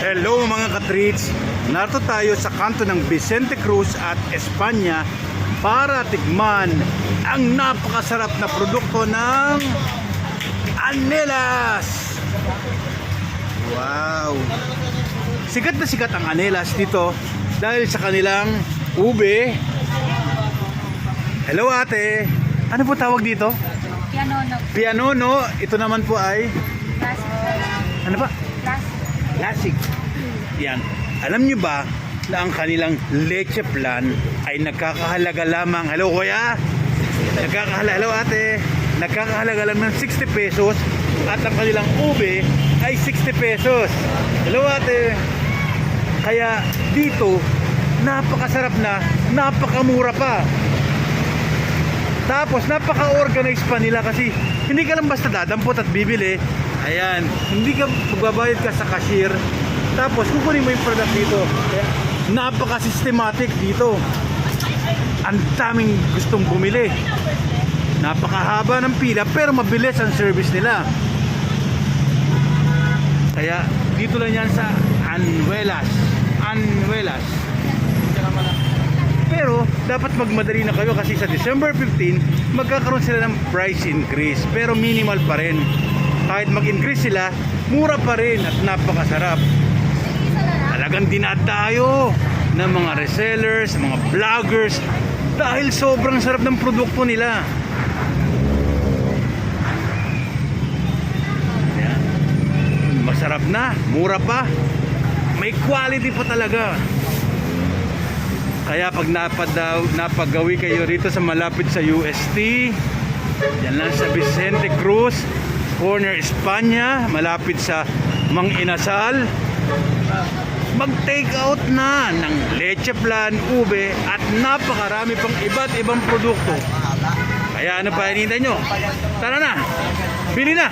Hello mga ka-treats! Narito tayo sa kanto ng Vicente Cruz at Espanya para tikman ang napakasarap na produkto ng Anelas! Wow! Sikat na sikat ang Anelas dito dahil sa kanilang ube. Hello ate! Ano po tawag dito? Pianono. Pianono. Ito naman po ay Classic. ano ba? Classic. Classic. Yan. Alam nyo ba na ang kanilang leche plan ay nagkakahalaga lamang, hello kuya? Hello ate. Nagkakahalaga lang ng 60 pesos at ang kanilang ube ay 60 pesos. Hello ate. Kaya dito, napakasarap na, napakamura pa. Tapos napaka-organized pa nila kasi hindi ka lang basta dadampot at bibili. Ayan, hindi ka magbabayad ka sa cashier. Tapos kukunin mo yung product dito. Kaya napaka-systematic dito. Ang daming gustong bumili. Napakahaba ng pila pero mabilis ang service nila. Kaya dito lang yan sa Anuelas. Anuelas. Pero dapat magmadali na kayo kasi sa December 15 magkakaroon sila ng price increase pero minimal pa rin. Kahit mag-increase sila, mura pa rin at napakasarap. Talagang dinadayo ng mga resellers, mga vloggers dahil sobrang sarap ng produkto nila. Ayan. Masarap na, mura pa, may quality pa talaga. Kaya pag napagawi kayo rito sa malapit sa UST, yan lang sa Vicente Cruz, corner Espanya, malapit sa Mang Inasal, mag-take out na ng leche plan, ube at napakarami pang iba't ibang produkto. Kaya ano pa hinihintay nyo? Tara na, bili na!